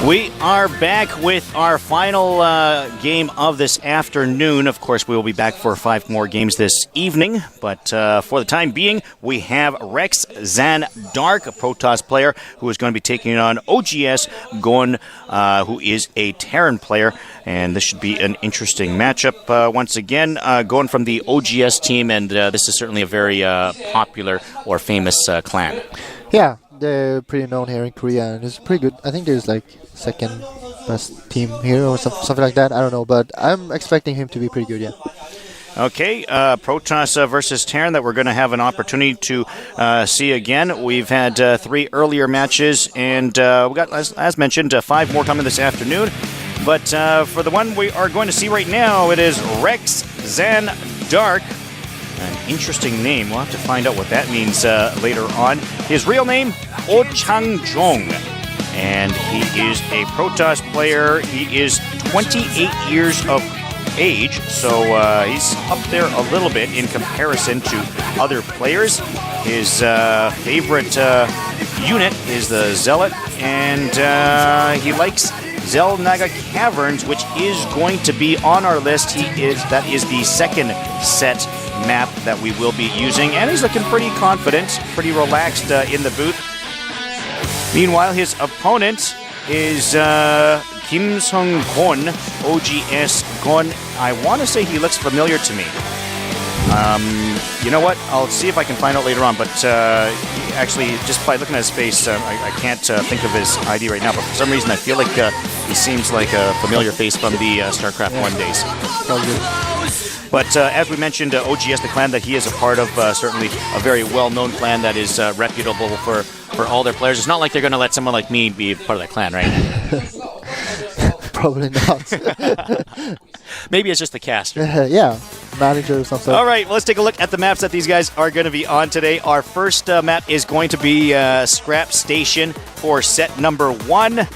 We are back with our final game of this afternoon. Of course, we will be back for 5 more games this evening. But for the time being, we have Rex ZanDarke, a Protoss player, who is going to be taking on OGS Gon, who is a Terran player. And this should be an interesting matchup once again. Gon from the OGS team, and this is certainly a very popular or famous clan. Yeah, they're pretty known here in Korea, and it's pretty good. I think there's like second best team here or something like that. I don't know, but I'm expecting him to be pretty good, yeah. Okay, Protoss versus Terran that we're going to have an opportunity to see again. We've had 3 earlier matches, and we got, as mentioned, 5 more coming this afternoon. But for the one we are going to see right now, it is Rex ZanDarke. An interesting name. We'll have to find out what that means later on. His real name, Oh Chang-jong. And he is a Protoss player. He is 28 years of age, so he's up there a little bit in comparison to other players. His favorite unit is the Zealot, and he likes ZanDarke Caverns, which is going to be on our list. That is the second set map that we will be using, and he's looking pretty confident, pretty relaxed in the booth. Meanwhile, his opponent is Kim Sung-gon, OGS Gon. I want to say he looks familiar to me. You know what? I'll see if I can find out later on, but actually, just by looking at his face, I can't think of his ID right now, but for some reason I feel like he seems like a familiar face from the StarCraft I days. But as we mentioned, OGS, the clan that he is a part of, certainly a very well-known clan that is reputable for all their players. It's not like they're going to let someone like me be part of that clan, right? Probably not. Maybe it's just the caster. Yeah, manager or something. All right, well, let's take a look at the maps that these guys are going to be on today. Our first map is going to be Scrap Station for set number 1.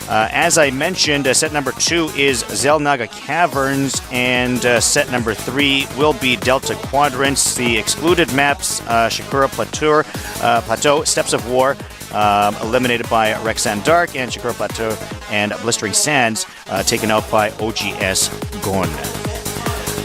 As I mentioned, set number 2 is ZanDarke Caverns, and set number 3 will be Delta Quadrants. The excluded maps, Shakura Plateau, Steps of War, eliminated by Rex ZanDarke, and Shakura Plateau and Blistering Sands, taken out by OGS Gon.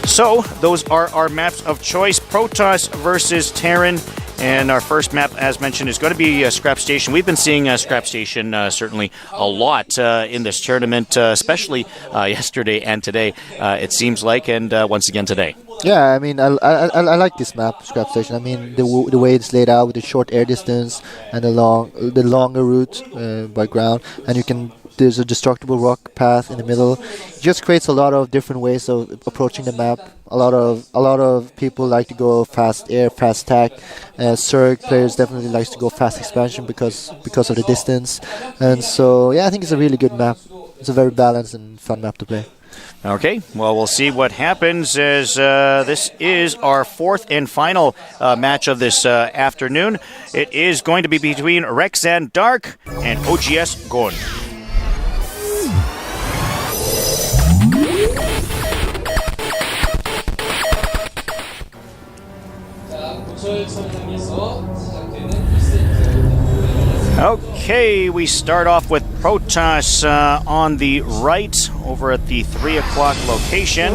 So, those are our maps of choice, Protoss versus Terran. And our first map, as mentioned, is going to be Scrap Station. We've been seeing Scrap Station certainly a lot in this tournament, especially yesterday and today, it seems like, and once again today. Yeah, I mean, I like this map, Scrap Station. I mean, the way it's laid out with the short air distance and the longer route by ground, and there's a destructible rock path in the middle. It just creates a lot of different ways of approaching the map. A lot of people like to go fast air, fast attack. Zerg players definitely likes to go fast expansion because of the distance. And so, yeah, I think it's a really good map. It's a very balanced and fun map to play. Okay, well, we'll see what happens as this is our 4th and final match of this afternoon. It is going to be between Rex ZanDarke and OGS Gon. Okay, we start off with Protoss on the right, over at the 3 o'clock location.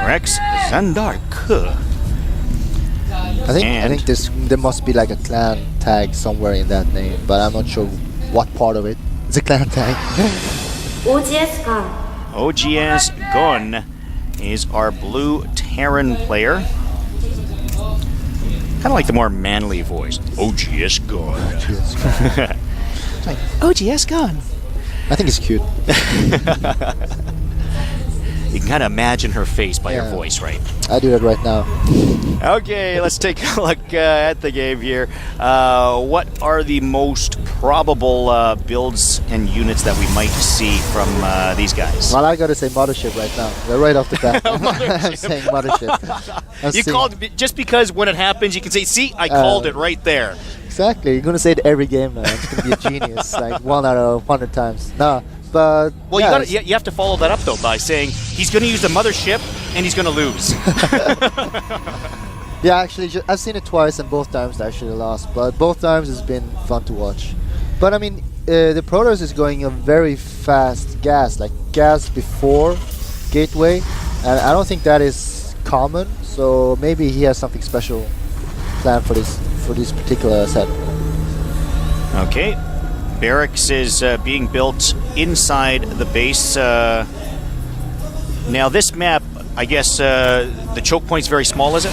Rex ZanDarke. I think there must be like a clan tag somewhere in that name, but I'm not sure what part of it. It's a clan tag. OGS Gon is our blue Terran player. Kind of like the more manly voice. OGS Gon. It's like, OGS Gon. I think it's cute. You can kind of imagine her face by her voice, right? I do that right now. Okay, let's take a look at the game here. What are the most probable builds and units that we might see from these guys? Well, I gotta say Mothership right now. They're right off the bat. I'm saying Mothership. You called just because when it happens, you can say, "See, I called it right there." Exactly. You're gonna say it every game, man. It's gonna be a genius, like 1 out of 100 times. No. But well, you have to follow that up though by saying he's going to use the mothership and he's going to lose. Yeah, actually, I've seen it twice and both times I actually lost. But both times it's been fun to watch. But I mean, the Protoss is going a very fast gas, like gas before gateway, and I don't think that is common. So maybe he has something special planned for this particular set. Okay, barracks is being built inside the base. Now this map, I guess the choke point's very small, is it?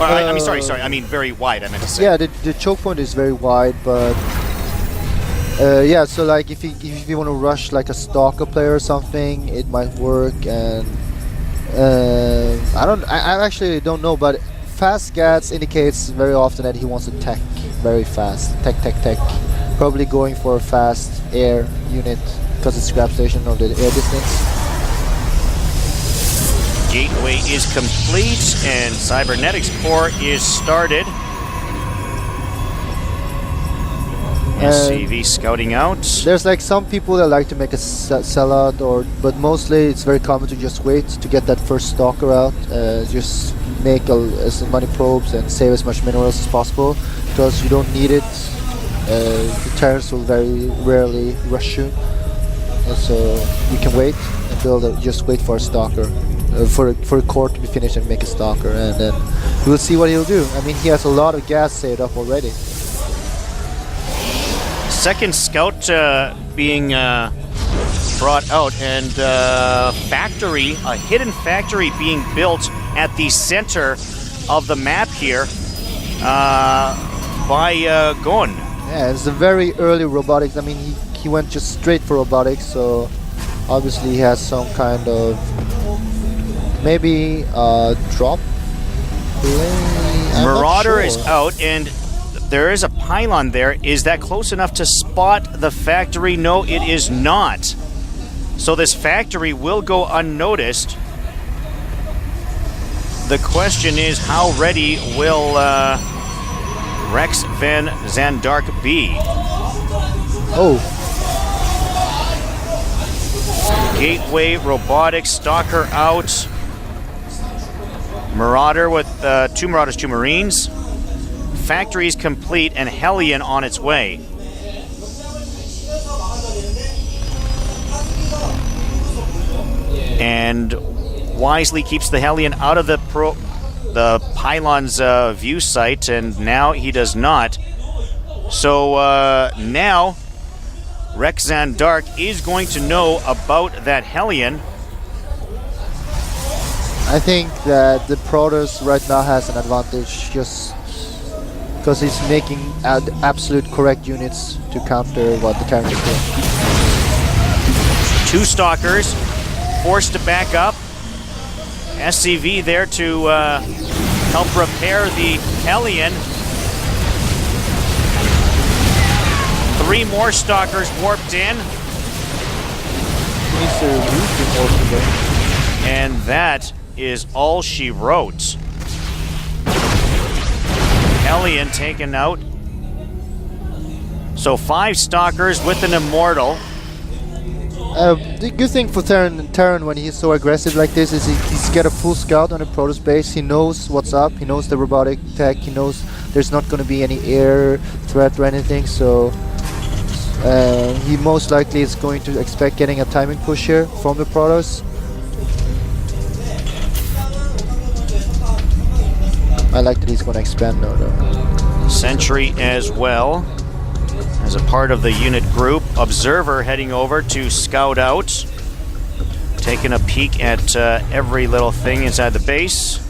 I mean, sorry, I mean very wide, I meant to say. Yeah, the choke point is very wide, but yeah, so like if you want to rush like a stalker player or something, it might work. And I actually don't know, but fast gats indicates very often that he wants to tech very fast, tech. Probably going for a fast air unit because it's scrap station or the air distance. Gateway is complete and cybernetics core is started. SCV scouting out. There's like some people that like to make a sellout, but mostly it's very common to just wait to get that first stalker out. Just make as many probes and save as much minerals as possible because you don't need it. The Terrans will very rarely rush you, and so you can wait and just wait for a stalker, for a core to be finished and make a stalker, and then we'll see what he'll do. I mean, he has a lot of gas saved up already. Second scout being brought out, and factory, a hidden factory being built at the center of the map here by Gon. Yeah, it's a very early robotics. I mean, he went just straight for robotics, so obviously he has some kind of maybe drop play. Marauder is out, and there is a pylon there. Is that close enough to spot the factory? No, it is not. So this factory will go unnoticed. The question is, how ready will Rex van ZanDarke be? Oh. Gateway, robotics, stalker out. Marauder with 2 Marauders, 2 Marines. Factory is complete and Hellion on its way. And wisely keeps the Hellion out of the pylon's view sight, and now he does not. So now Rex ZanDarke is going to know about that Hellion. I think that the Protoss right now has an advantage just because he's making absolute correct units to counter what the Terrans do. 2 stalkers forced to back up. SCV there to help repair the Hellion. 3 more stalkers warped in. And that is all she wrote. Hellion taken out. So 5 stalkers with an immortal. The good thing for Terran when he's so aggressive like this is he's got a full scout on the Protoss base. He knows what's up. He knows the robotic tech. He knows there's not going to be any air threat or anything. So he most likely is going to expect getting a timing push here from the Protoss. I like that he's going to expand now, though. Sentry as well as a part of the unit group. Observer heading over to scout out, taking a peek at every little thing inside the base.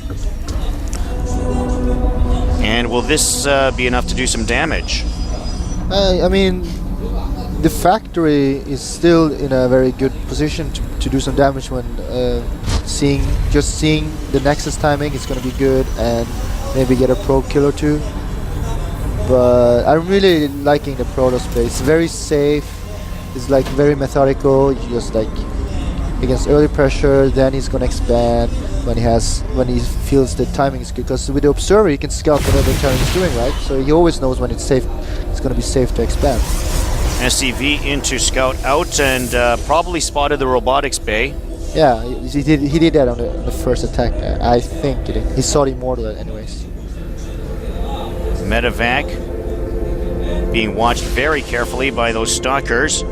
And will this be enough to do some damage? I mean, the factory is still in a very good position to do some damage when seeing the Nexus timing is going to be good, and maybe get a probe kill or 2. But I'm really liking the Protoss base. It's very safe. It's like very methodical. You just like against early pressure, then he's gonna expand when he feels the timing is good. Because with the observer, he can scout whatever Terran is doing, right? So he always knows when it's safe. It's gonna be safe to expand. SCV into scout out and probably spotted the robotics bay. Yeah, he did that on the first attack. I think he saw the immortal anyways. Medevac being watched very carefully by those stalkers.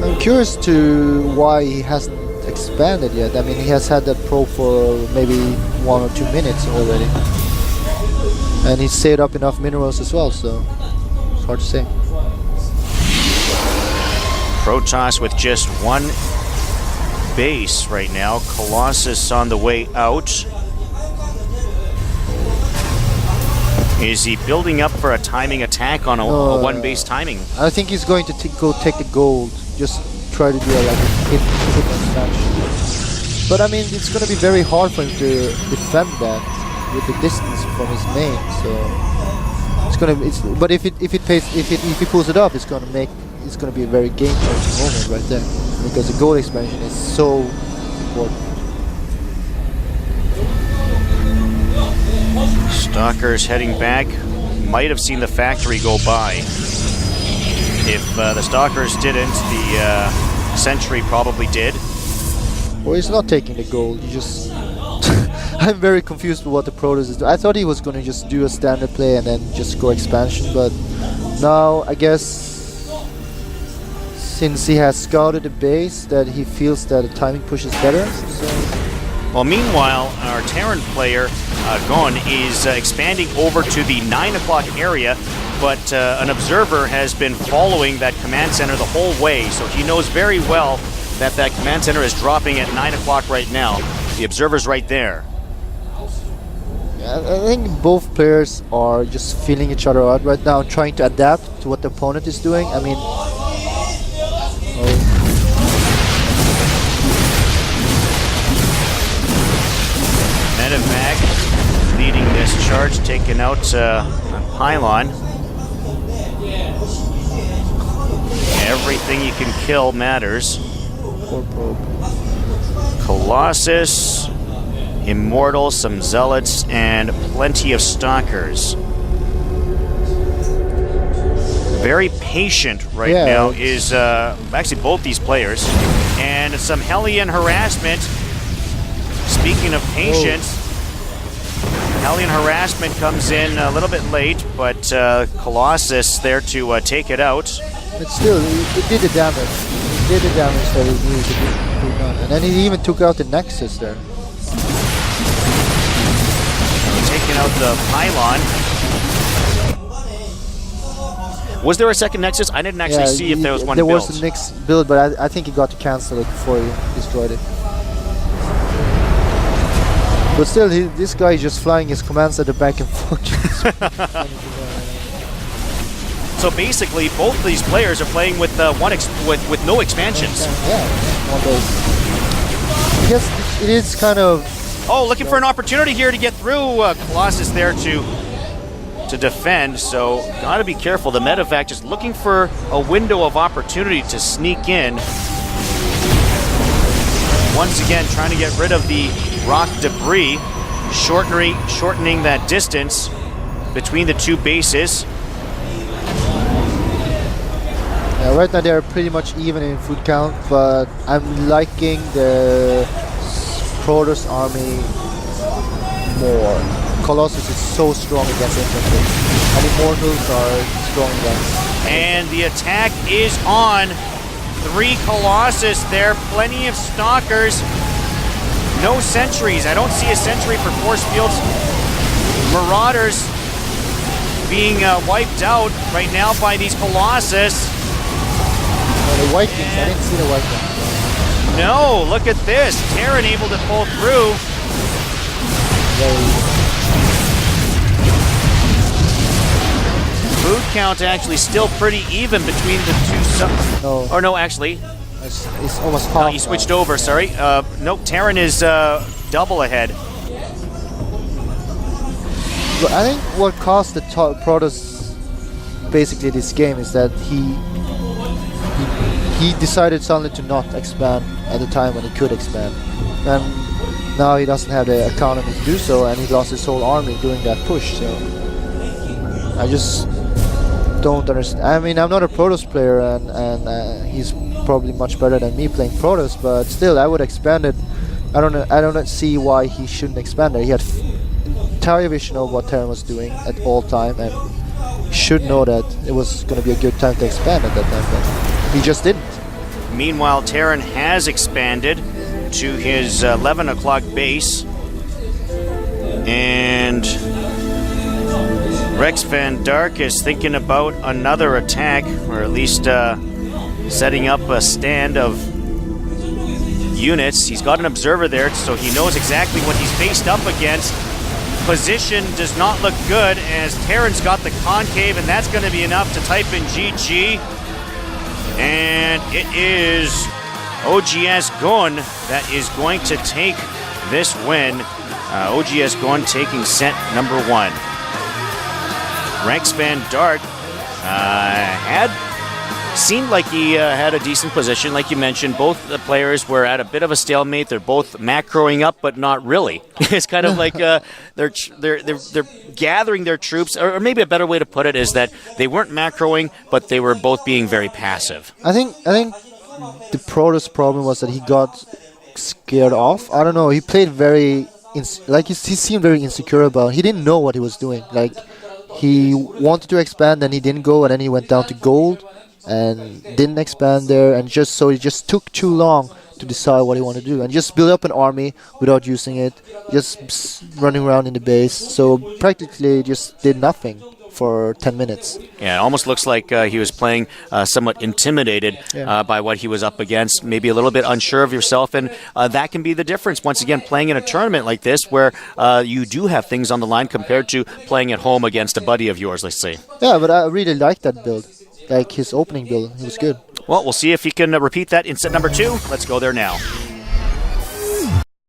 I'm curious to why he hasn't expanded yet. I mean, he has had that pro for maybe 1 or 2 minutes already. And he's saved up enough minerals as well, so it's hard to say. Protoss with just 1 base right now. Colossus on the way out. Is he building up for a timing attack on a 1 base timing? I think he's going to go take the gold. Just try to do like a hit expansion. But I mean, it's going to be very hard for him to defend that with the distance from his main. So it's going to. But if he pulls it off, it's going to be a very game-changing moment right there, because the gold expansion is so important. Stalkers heading back. Might have seen the factory go by. If the Stalkers didn't, the Sentry probably did. Well, he's not taking the gold. He just... I'm very confused with what the Protoss is doing. I thought he was going to just do a standard play and then just go expansion, but now I guess since he has scouted the base, that he feels that a timing push is better. So. Well, meanwhile, our Terran player, Gon, is expanding over to the 9 o'clock area, but an observer has been following that command center the whole way, so he knows very well that that command center is dropping at 9 o'clock right now. The observer's right there. Yeah, I think both players are just feeling each other out right now, trying to adapt to what the opponent is doing. I mean... Medevac leading this charge, taking out a pylon. Everything you can kill matters. Colossus, Immortal, some Zealots, and plenty of Stalkers. Very patient right now is actually both these players. And some Hellion harassment. Speaking of patience, Hellion harassment comes in a little bit late, but Colossus there to take it out. But still, it did the damage. It did the damage that he needed to do. And then he even took out the Nexus there. Taking out the pylon. Was there a second Nexus? I didn't actually see if there was one built. There was a next build, but I think he got to cancel it before he destroyed it. But still, this guy is just flying his command center back and forth. So basically, both of these players are playing with with no expansions. Yeah, one base. I guess it is kind of... Oh, looking for an opportunity here to get through. Colossus there to defend, so gotta be careful. The medevac just looking for a window of opportunity to sneak in. Once again, trying to get rid of the rock debris, shortening that distance between the two bases. Yeah, right now they're pretty much even in food count, but I'm liking the Protoss army more. Colossus is so strong against infantry, and Immortals are strong against. And the attack is on. 3 Colossus there, plenty of Stalkers. No sentries. I don't see a sentry for force fields. Marauders being wiped out right now by these Colossus. The Vikings, I didn't see the Vikings. No, look at this. Terran able to pull through. Food count actually still pretty even between the two. No. Or no, actually. It's almost half. He switched over, sorry. Nope, Terran is double ahead. But I think what cost the Protoss basically this game is that he decided suddenly to not expand at the time when he could expand. And now he doesn't have the economy to do so, and he lost his whole army doing that push, so I just don't understand. I mean, I'm not a Protoss player, and he's probably much better than me playing Protoss, but still, I would expand it. I don't see why he shouldn't expand it. He had entire vision of what Terran was doing at all time, and should know that it was going to be a good time to expand at that time, but he just didn't. Meanwhile, Terran has expanded to his 11 o'clock base. And Rex ZanDarke is thinking about another attack, or at least setting up a stand of units. He's got an observer there, so he knows exactly what he's faced up against. Position does not look good as Terran's got the concave, and that's going to be enough to type in GG. And it is OGS Gun that is going to take this win. OGS Gun taking set number 1. Rex ZanDarke seemed like he had a decent position. Like you mentioned, both the players were at a bit of a stalemate. They're both macroing up, but not really. It's kind of like they're gathering their troops, or maybe a better way to put it is that they weren't macroing, but they were both being very passive. I think the Protoss problem was that he got scared off. I don't know. He played very he seemed very insecure about it. He didn't know what he was doing. Like, he wanted to expand, and he didn't go, and then he went down to gold and didn't expand there, and it just took too long to decide what he wanted to do, and just build up an army without using it, just running around in the base. So practically just did nothing for 10 minutes. Yeah, it almost looks like he was playing somewhat intimidated by what he was up against, maybe a little bit unsure of yourself, and that can be the difference, once again, playing in a tournament like this where you do have things on the line compared to playing at home against a buddy of yours, let's say. Yeah, but I really liked that build. Like his opening build, it was good. Well, we'll see if he can repeat that in set number 2. Let's go there now.